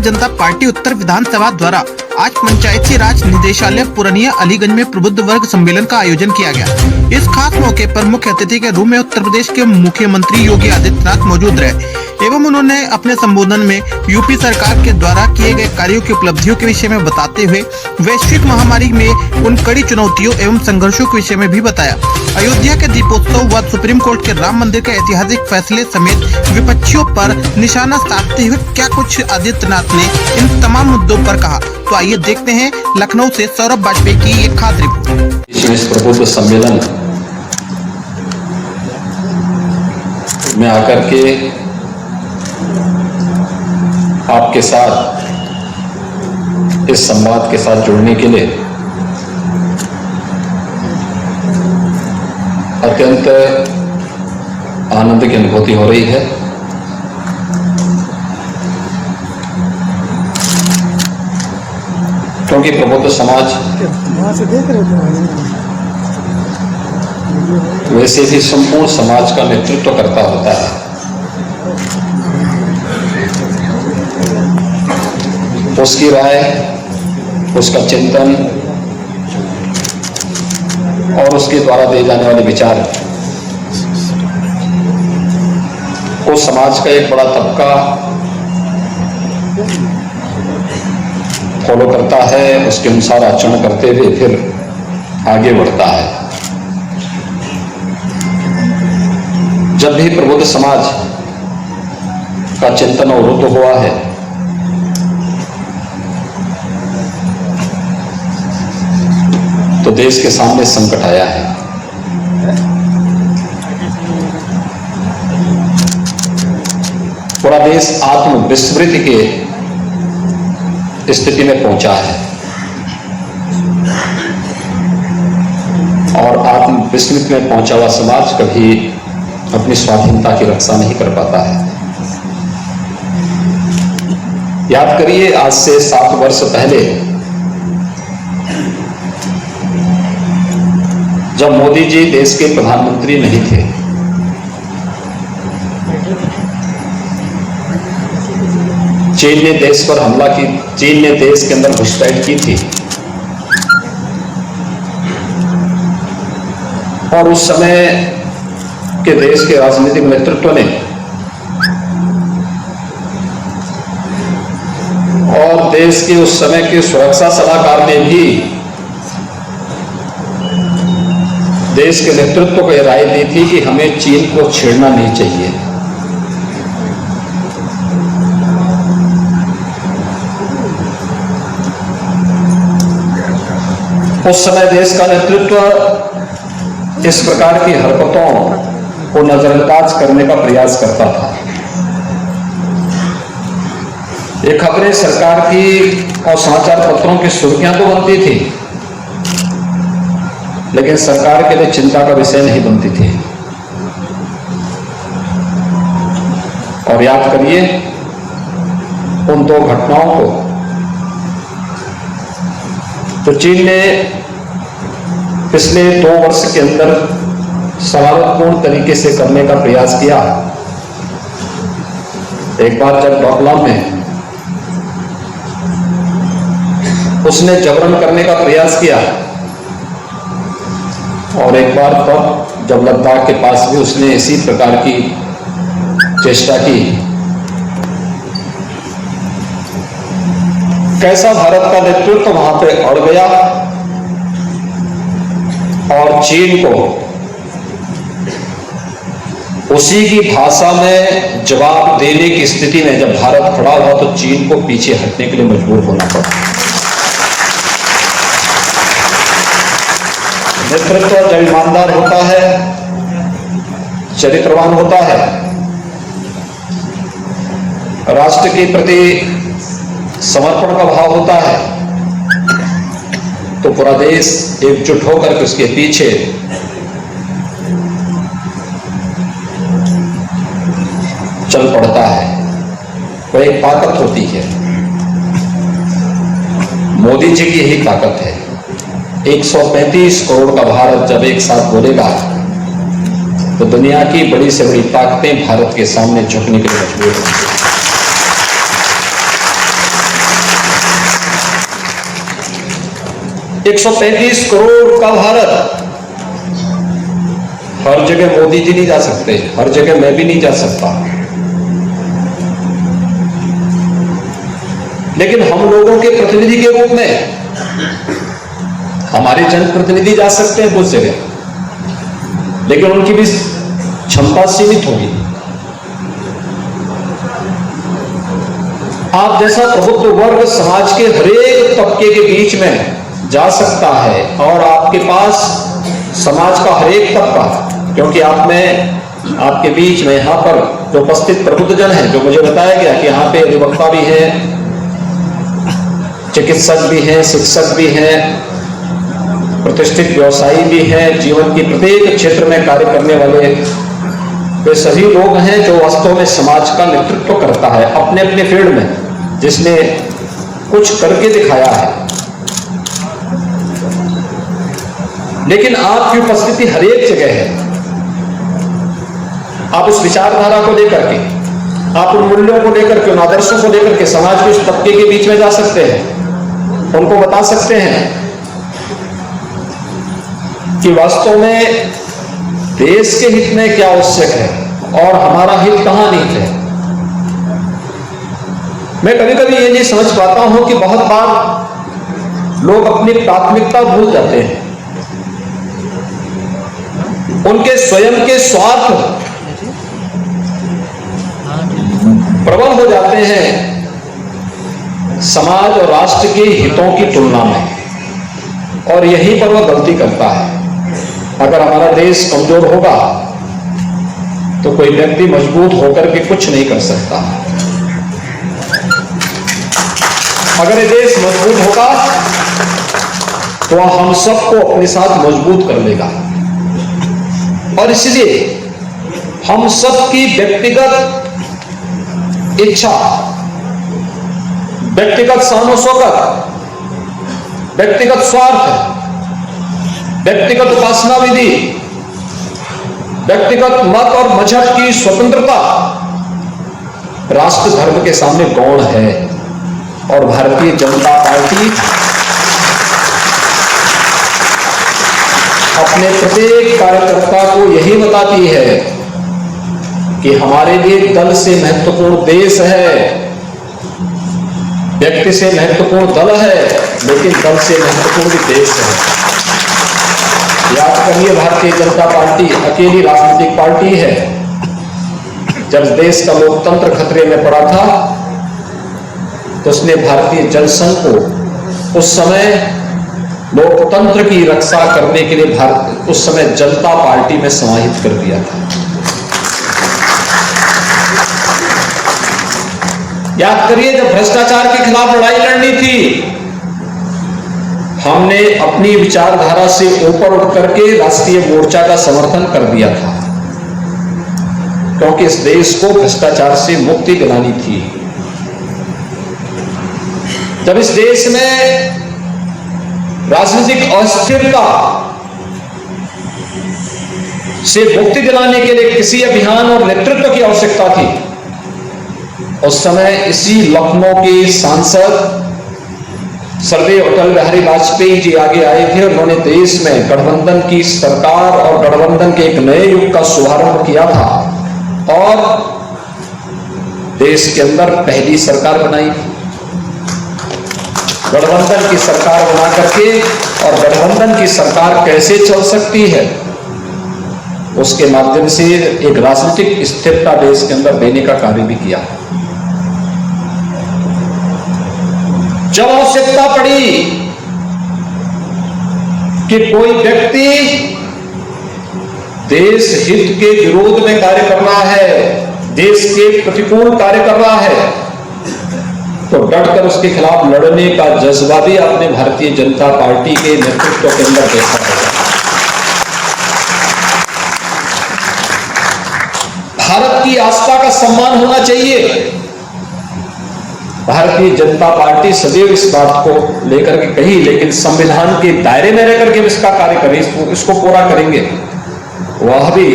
जनता party उत्तर विधानसभा द्वारा आज पंचायती राज निदेशालय पुरानिया अलीगंज में प्रबुद्ध वर्ग सम्मेलन का आयोजन किया गया। इस खास मौके पर मुख्य अतिथि के रूप में उत्तर प्रदेश के मुख्यमंत्री योगी आदित्यनाथ मौजूद रहे एवं उन्होंने अपने संबोधन में यूपी सरकार के द्वारा किए गए कार्यों की उपलब्धियों के विषय में बताते हुए वैश्विक महामारी में उन कड़ी चुनौतियों एवं संघर्षों के विषय में भी बताया। अयोध्या के दीपोत्सव व सुप्रीम कोर्ट के राम मंदिर के ऐतिहासिक फैसले समेत विपक्षियों पर निशाना साधते हुए क्या कुछ आदित्यनाथ ने इन तमाम मुद्दों पर कहा। तो आइए देखते हैं लखनऊ से सौरभ वाजपेयी की एक खास रिपोर्ट। इस प्रबुद्ध सम्मेलन में आकर के आपके साथ इस संवाद के साथ जुड़ने के लिए अत्यंत आनंद की अनुभूति हो रही है। क्योंकि प्रबुद्ध समाज वैसे भी संपूर्ण समाज का नेतृत्व करता होता है। उसकी राय, उसका चिंतन और उसके द्वारा दिए जाने वाले विचार को समाज का एक बड़ा तबका फॉलो करता है, उसके अनुसार आचरण करते हुए फिर आगे बढ़ता है। जब भी प्रबुद्ध समाज का चिंतन अवरुद्ध हुआ है तो देश के सामने संकट आया है। पूरा देश आत्मविस्मृति के स्थिति में पहुंचा है और आत्मविस्मृति में पहुंचा हुआ समाज कभी अपनी स्वाधीनता की रक्षा नहीं कर पाता है। याद करिए, आज से 7 वर्ष पहले जब मोदी जी देश के प्रधानमंत्री नहीं थे, चीन ने देश पर हमला की, चीन ने देश के अंदर घुसपैठ की थी और उस समय के देश के राजनीतिक नेतृत्व ने और देश के उस समय के सुरक्षा सलाहकार ने भी देश के नेतृत्व को यह राय दी थी कि हमें चीन को छेड़ना नहीं चाहिए। उस समय देश का नेतृत्व इस प्रकार की हरकतों को नजरअंदाज करने का प्रयास करता था। ये खबरें सरकार की और समाचार पत्रों की सुर्खियां तो बनती थी, लेकिन सरकार के लिए चिंता का विषय नहीं बनती थी। और याद करिए उन 2 घटनाओं को तो चीन ने पिछले 2 वर्ष के अंदर सवालपूर्ण तरीके से करने का प्रयास किया। एक बार जब लॉकडाउन में उसने जबरन करने का प्रयास किया और एक बार तब जब लद्दाख के पास भी उसने इसी प्रकार की चेष्टा की। कैसा भारत का नेतृत्व वहां पे अड़ गया और चीन को उसी की भाषा में जवाब देने की स्थिति में जब भारत खड़ा हुआ तो चीन को पीछे हटने के लिए मजबूर होना पड़ा। नेतृत्व जब ईमानदार होता है, चरित्रवान होता है, राष्ट्र के प्रति समर्पण का भाव होता है, तो पूरा देश एकजुट होकर के उसके पीछे चल पड़ता है। वह एक ताकत होती है। मोदी जी की यही ताकत है। 135 करोड़ का भारत जब एक साथ बोलेगा तो दुनिया की बड़ी से बड़ी ताकतें भारत के सामने झुकने के लिए मजबूर होंगी। 135 करोड़ का भारत। हर जगह मोदी जी नहीं जा सकते, हर जगह मैं भी नहीं जा सकता, लेकिन हम लोगों के प्रतिनिधि के रूप में हमारे जनप्रतिनिधि जा सकते हैं कुछ जगह, लेकिन उनकी भी क्षमता सीमित होगी। आप जैसा प्रबुद्ध वर्ग समाज के हरेक तबके के बीच में जा सकता है, और आपके पास समाज का हरेक तबका, क्योंकि आप में, आपके बीच में यहां पर जो उपस्थित प्रबुद्धजन हैं, जो मुझे बताया गया कि यहां पे अधिवक्ता भी हैं, चिकित्सक भी हैं, शिक्षक भी हैं, प्रतिष्ठित व्यवसायी भी हैं, जीवन की प्रत्येक क्षेत्र में कार्य करने वाले वे सभी लोग हैं जो वास्तव में समाज का नेतृत्व करता है अपने अपने फील्ड में, जिसने कुछ करके दिखाया है। लेकिन आपकी उपस्थिति हर एक जगह है। आप उस विचारधारा को लेकर के, आप उन मूल्यों को लेकर के, उन आदर्शों को लेकर के समाज के उस तबके के बीच में जा सकते हैं, उनको बता सकते हैं कि वास्तव में देश के हित में क्या आवश्यक है और हमारा हित कहां निहित है। मैं कभी कभी ये नहीं समझ पाता हूं कि बहुत बार लोग अपनी प्राथमिकता भूल जाते हैं, उनके स्वयं के स्वार्थ प्रबल हो जाते हैं समाज और राष्ट्र के हितों की तुलना में, और यहीं पर वह गलती करता है। अगर हमारा देश कमजोर होगा तो कोई व्यक्ति मजबूत होकर के कुछ नहीं कर सकता। अगर ये देश मजबूत होगा तो वह हम सबको अपने साथ मजबूत कर लेगा, और इसलिए हम सबकी व्यक्तिगत इच्छा, व्यक्तिगत शान शौकत, व्यक्तिगत स्वार्थ, व्यक्तिगत उपासना विधि, व्यक्तिगत मत और मजहब की स्वतंत्रता राष्ट्र धर्म के सामने गौण है। और भारतीय जनता पार्टी अपने प्रत्येक कार्यकर्ता को यही बताती है कि हमारे लिए दल से महत्वपूर्ण देश है, व्यक्ति से महत्वपूर्ण दल है, लेकिन दल से महत्वपूर्ण भी देश है। याद करिए, भारतीय जनता पार्टी अकेली राजनीतिक पार्टी है। जब देश का लोकतंत्र खतरे में पड़ा था तो उसने भारतीय जनसंघ को उस समय लोकतंत्र की रक्षा करने के लिए उस समय जनता पार्टी में समाहित कर दिया था। याद करिए, जब भ्रष्टाचार के खिलाफ लड़ाई लड़नी थी, हमने अपनी विचारधारा से ऊपर उठ करके राष्ट्रीय मोर्चा का समर्थन कर दिया था, क्योंकि इस देश को भ्रष्टाचार से मुक्ति दिलानी थी। जब इस देश में राजनीतिक अस्थिरता से मुक्ति दिलाने के लिए किसी अभियान और नेतृत्व की आवश्यकता थी, उस समय इसी लखनऊ के सांसद स्वर्गीय अटल बिहारी वाजपेयी जी आगे आए थे। उन्होंने देश में गठबंधन की सरकार और गठबंधन के एक नए युग का शुभारंभ किया था, और देश के अंदर पहली सरकार बनाई। गठबंधन की सरकार बना करके, और गठबंधन की सरकार कैसे चल सकती है उसके माध्यम से एक राजनीतिक स्थिरता देश के अंदर देने का कार्य भी किया। जब आवश्यकता पड़ी कि कोई व्यक्ति देश हित के विरोध में कार्य कर रहा है, देश के प्रतिकूल कार्य कर रहा है, तो डटकर उसके खिलाफ लड़ने का जज्बा भी आपने भारतीय जनता पार्टी के नेतृत्व के अंदर देखा है। भारत की आस्था का सम्मान होना चाहिए। भारतीय जनता पार्टी सदैव इस बात को लेकर के कही, लेकिन संविधान के दायरे में रहकर के हम इसका कार्य करें, इसको पूरा करेंगे। वह भी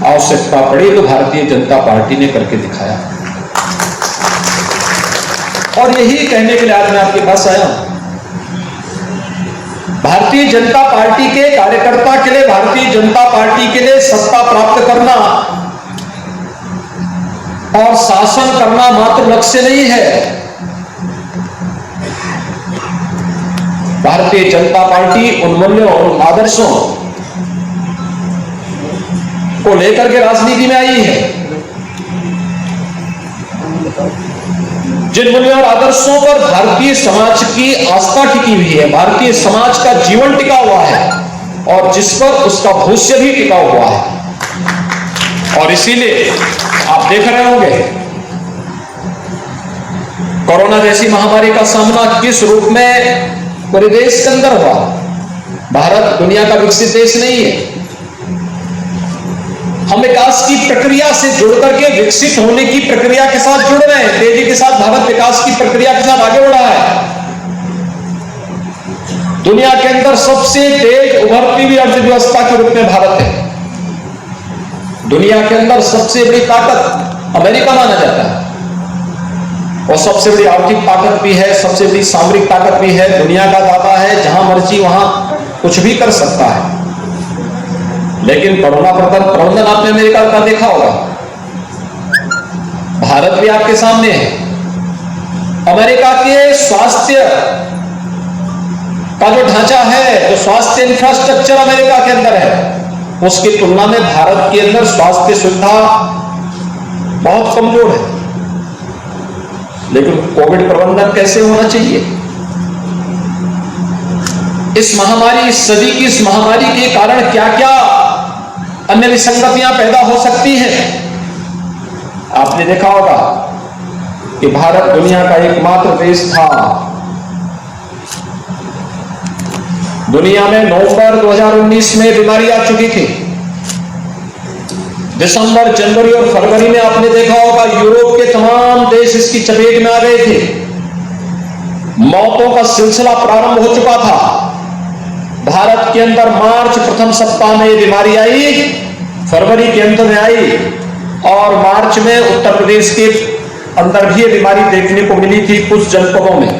आवश्यकता पड़ी तो भारतीय जनता पार्टी ने करके दिखाया। और यही कहने के लिए आज मैं आपके पास आया हूं भारतीय जनता पार्टी के कार्यकर्ता के लिए, भारतीय जनता पार्टी के लिए सत्ता प्राप्त करना और शासन करना मात्र लक्ष्य नहीं है। भारतीय जनता पार्टी उन मूल्यों और आदर्शों को लेकर के राजनीति में आई है, जिन मूल्यों और आदर्शों पर भारतीय समाज की आस्था टिकी हुई है, भारतीय समाज का जीवन टिका हुआ है और जिस पर उसका भविष्य भी टिका हुआ है। और इसीलिए आप देख रहे होंगे कोरोना जैसी महामारी का सामना किस रूप में पूरे देश के अंदर हुआ। भारत दुनिया का विकसित देश नहीं है। हम विकास की प्रक्रिया से जुड़ करके विकसित होने की प्रक्रिया के साथ जुड़ रहे हैं। तेजी के साथ भारत विकास की प्रक्रिया के साथ आगे बढ़ा है। दुनिया के अंदर सबसे तेज उभरती हुई अर्थव्यवस्था के रूप में भारत है। दुनिया के अंदर सबसे बड़ी ताकत अमेरिका माना जाता है और सबसे बड़ी आर्थिक ताकत भी है, सबसे बड़ी सामरिक ताकत भी है। दुनिया का दाता है, जहां मर्जी वहां कुछ भी कर सकता है। लेकिन कोरोना प्रबंधन आपने अमेरिका का देखा होगा, भारत भी आपके सामने है। अमेरिका के स्वास्थ्य का जो ढांचा है, जो स्वास्थ्य इंफ्रास्ट्रक्चर अमेरिका के अंदर है, उसकी तुलना में भारत के अंदर स्वास्थ्य सुविधा बहुत कमजोर है। लेकिन कोविड प्रबंधन कैसे होना चाहिए? इस महामारी, इस सदी की इस महामारी के कारण क्या क्या अन्य विसंगतियां पैदा हो सकती हैं? आपने देखा होगा कि भारत दुनिया का एकमात्र देश था, दुनिया में नवंबर 2019 में बीमारी आ चुकी थी। दिसंबर, जनवरी और फरवरी में आपने देखा होगा यूरोप के तमाम देश इसकी चपेट में आ गए थे। मौतों का सिलसिला प्रारंभ हो चुका था। भारत के अंदर मार्च प्रथम सप्ताह में ये बीमारी आई, फरवरी के अंत में आई और मार्च में उत्तर प्रदेश के अंदर भी ये बीमारी देखने को मिली थी कुछ जनपदों में।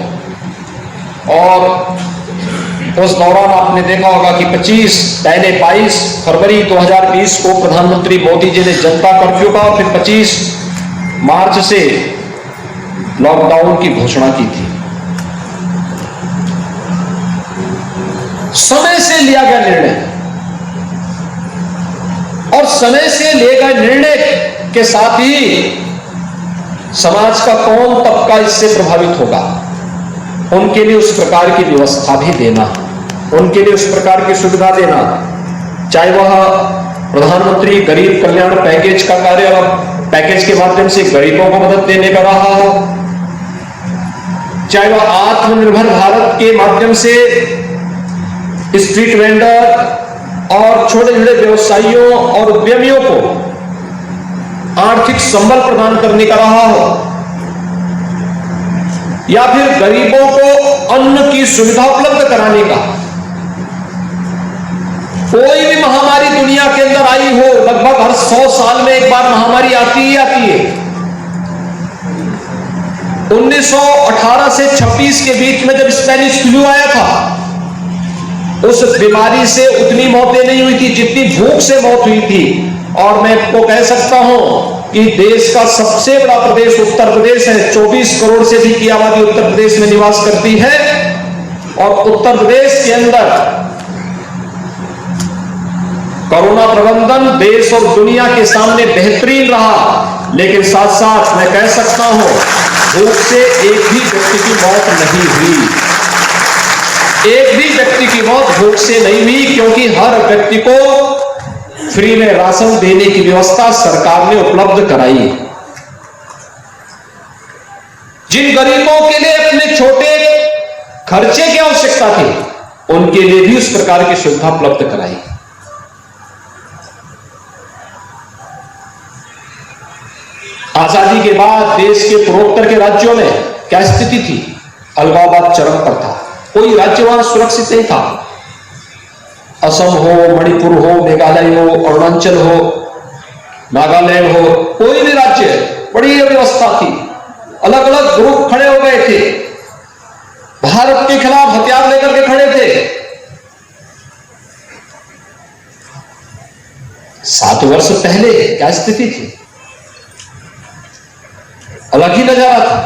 और उस दौरान आपने देखा होगा कि 22 फरवरी 2020 को प्रधानमंत्री मोदी जी ने जनता कर्फ्यू का और फिर 25 मार्च से लॉकडाउन की घोषणा की थी। समय से लिया गया निर्णय और समय से लिए गए निर्णय के साथ ही समाज का कौन तबका इससे प्रभावित होगा, उनके लिए उस प्रकार की व्यवस्था भी देना, उनके लिए उस प्रकार की सुविधा देना, चाहे वह प्रधानमंत्री गरीब कल्याण पैकेज का कार्य और पैकेज के माध्यम से गरीबों को मदद देने का रहा हो, चाहे वह आत्मनिर्भर भारत के माध्यम से स्ट्रीट वेंडर और छोटे छोटे व्यवसायियों और उद्यमियों को आर्थिक संबल प्रदान करने का रहा हो, या फिर गरीबों को अन्न की सुविधा उपलब्ध कराने का। कोई भी महामारी दुनिया के अंदर आई हो, लगभग हर 100 साल में एक बार महामारी आती ही आती है। 1918 से 26 के बीच में जब स्पेनिश फ्लू आया था, उस बीमारी से उतनी मौतें नहीं हुई थी जितनी भूख से मौत हुई थी। और मैं आपको कह सकता हूं कि देश का सबसे बड़ा प्रदेश उत्तर प्रदेश है। 24 करोड़ से अधिक की आबादी उत्तर प्रदेश में निवास करती है और उत्तर प्रदेश के अंदर कोरोना प्रबंधन देश और दुनिया के सामने बेहतरीन रहा। लेकिन साथ साथ मैं कह सकता हूं, भूख से एक भी व्यक्ति की मौत नहीं हुई। एक भी व्यक्ति की मौत भूख से नहीं हुई, क्योंकि हर व्यक्ति को फ्री में राशन देने की व्यवस्था सरकार ने उपलब्ध कराई। जिन गरीबों के लिए अपने छोटे खर्चे की आवश्यकता थी, उनके लिए भी उस प्रकार की सुविधा उपलब्ध कराई। आजादी के बाद देश के पूर्वोत्तर के राज्यों में क्या स्थिति थी? अलगाववाद चरम पर था। कोई राज्य वहां सुरक्षित नहीं था। असम हो, मणिपुर हो, मेघालय हो, अरुणाचल हो, नागालैंड हो, कोई भी राज्य, बड़ी अव्यवस्था थी। अलग अलग ग्रुप खड़े हो गए थे, भारत के खिलाफ हथियार लेकर के खड़े थे। 7 वर्ष पहले क्या स्थिति थी, अलग ही नजारा था।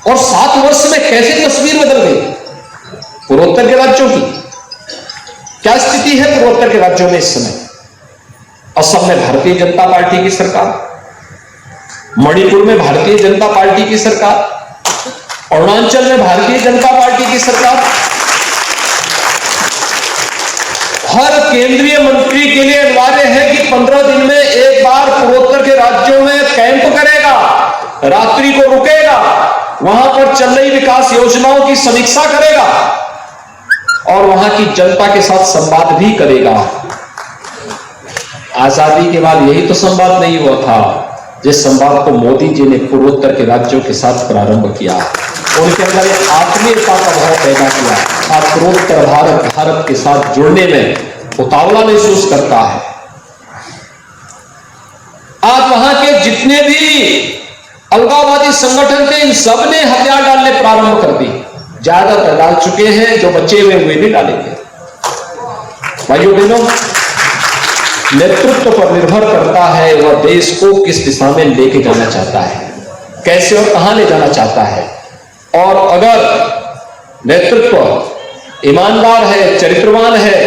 और 7 वर्ष में कैसे तस्वीर बदल गई पूर्वोत्तर के राज्यों की। क्या स्थिति है पूर्वोत्तर के राज्यों में इस समय? असम में भारतीय जनता पार्टी की सरकार, मणिपुर में भारतीय जनता पार्टी की सरकार, अरुणाचल में भारतीय जनता पार्टी की सरकार। हर केंद्रीय मंत्री के लिए अनिवार्य है कि 15 दिन में एक बार पूर्वोत्तर के राज्यों में कैंप करेगा, रात्रि को रुकेगा, वहां पर चल रही विकास योजनाओं की समीक्षा करेगा और वहां की जनता के साथ संवाद भी करेगा। आजादी के बाद यही तो संवाद नहीं हुआ था, जिस संवाद को मोदी जी ने पूर्वोत्तर के राज्यों के साथ प्रारंभ किया, उनके अंदर एक आत्मीयता का भाव पैदा किया। आज पूर्वोत्तर भारत के साथ जुड़ने में उतावला महसूस करता है। आज वहां के जितने भी अलगाववादी संगठन थे, इन सब ने हथियार डालने प्रारंभ कर दी। ज्यादातर डाल चुके हैं, जो बचे हुए भी डालेंगे। भाइयों बहनों, नेतृत्व पर निर्भर करता है वह देश को किस दिशा में लेके जाना चाहता है, कैसे और कहां ले जाना चाहता है। और अगर नेतृत्व ईमानदार है, चरित्रवान है,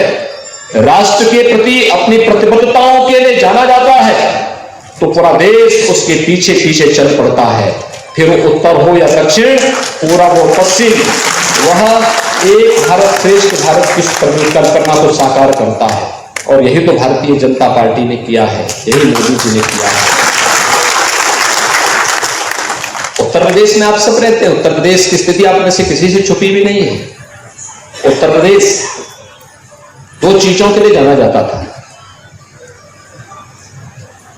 राष्ट्र के प्रति अपनी प्रतिबद्धताओं के लिए जाना जाता है, तो पूरा देश उसके पीछे पीछे चल पड़ता है। फिर वो उत्तर हो या दक्षिण, पूरा वो पश्चिम, वह एक भारत श्रेष्ठ भारत की कल्पना को साकार करता है। और यही तो भारतीय जनता पार्टी ने किया है, यही मोदी जी ने किया है। उत्तर प्रदेश में आप सब रहते हैं। उत्तर प्रदेश की स्थिति आप में से किसी से छुपी भी नहीं है। उत्तर प्रदेश 2 चीजों के लिए जाना जाता था।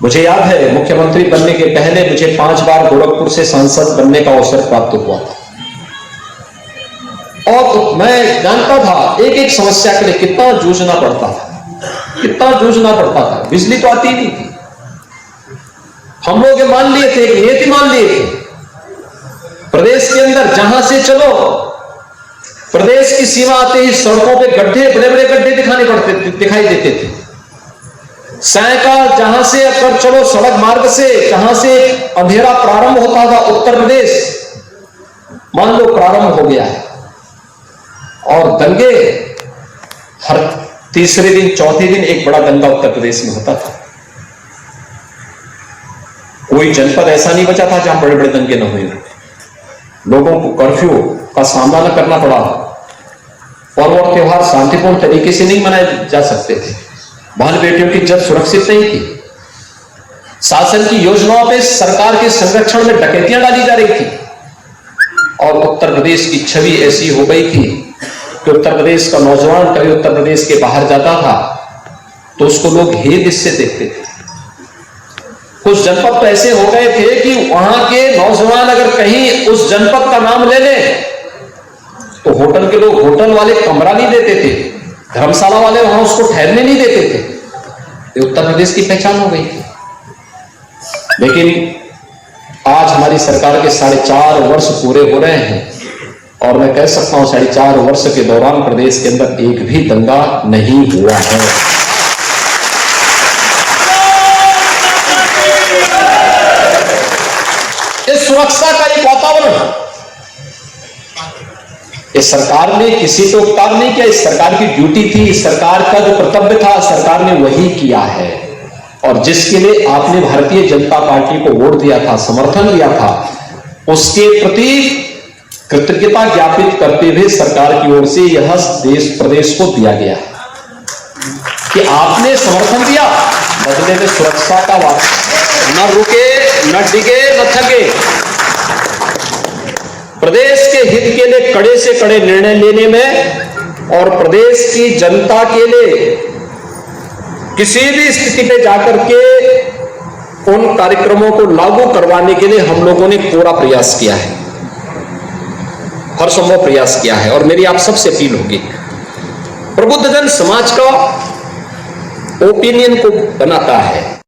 मुझे याद है, मुख्यमंत्री बनने के पहले मुझे 5 बार गोरखपुर से सांसद बनने का अवसर प्राप्त हुआ था। और मैं जानता था एक एक समस्या के लिए कितना जूझना पड़ता था, कितना जूझना पड़ता था। बिजली तो आती नहीं थी। हम लोग मान लिए थे, नीति मान लिए थे, प्रदेश के अंदर जहां से चलो, प्रदेश की सीमा आते ही सड़कों पे गड्ढे, बड़े बड़े गड्ढे दिखाई देते थे। सायकाल जहां से अगर चलो सड़क मार्ग से, जहां से अंधेरा प्रारंभ होता था उत्तर प्रदेश, मान लो प्रारंभ हो गया है। और दंगे हर तीसरे दिन, चौथे दिन एक बड़ा दंगा उत्तर प्रदेश में होता था। कोई जनपद ऐसा नहीं बचा था जहां बड़े बड़े दंगे न हुए। लोगों को कर्फ्यू का सामना न करना पड़ा। पर्व और त्योहार शांतिपूर्ण तरीके से नहीं मनाए जा सकते थे। बहन बेटियों की इज्जत सुरक्षित नहीं थी। शासन की योजनाओं पे सरकार के संरक्षण में डकैतियां डाली जा रही थी। और उत्तर प्रदेश की छवि ऐसी हो गई थी कि उत्तर प्रदेश का नौजवान कभी उत्तर प्रदेश के बाहर जाता था तो उसको लोग हेय दृष्टि से देखते थे। कुछ जनपद तो ऐसे हो गए थे कि वहां के नौजवान अगर कहीं उस जनपद का नाम ले लें तो होटल के लोग, होटल वाले कमरा नहीं देते थे, धर्मशाला वाले वहां उसको ठहरने नहीं देते थे। ये उत्तर प्रदेश की पहचान हो गई थी। लेकिन आज हमारी सरकार के 4.5 वर्ष पूरे हो रहे हैं और मैं कह सकता हूं 4.5 वर्ष के दौरान प्रदेश के अंदर एक भी दंगा नहीं हुआ है। इस सुरक्षा का एक वातावरण इस सरकार ने किसी पे उपकार नहीं किया। इस सरकार की ड्यूटी थी, इस सरकार का जो कर्तव्य था सरकार ने वही किया है। और जिसके लिए आपने भारतीय जनता पार्टी को वोट दिया था, समर्थन दिया था, उसके प्रति कृतज्ञता ज्ञापित करते हुए सरकार की ओर से यह देश प्रदेश को दिया गया कि आपने समर्थन दिया, बदले में सुरक्षा का वातावरण, न रुके, न डिगे, न थके। प्रदेश के हित के लिए कड़े से कड़े निर्णय लेने में और प्रदेश की जनता के लिए किसी भी स्थिति पे जाकर के उन कार्यक्रमों को लागू करवाने के लिए हम लोगों ने पूरा प्रयास किया है, हर संभव प्रयास किया है। और मेरी आप सबसे अपील होगी, प्रबुद्धजन समाज का ओपिनियन को बनाता है।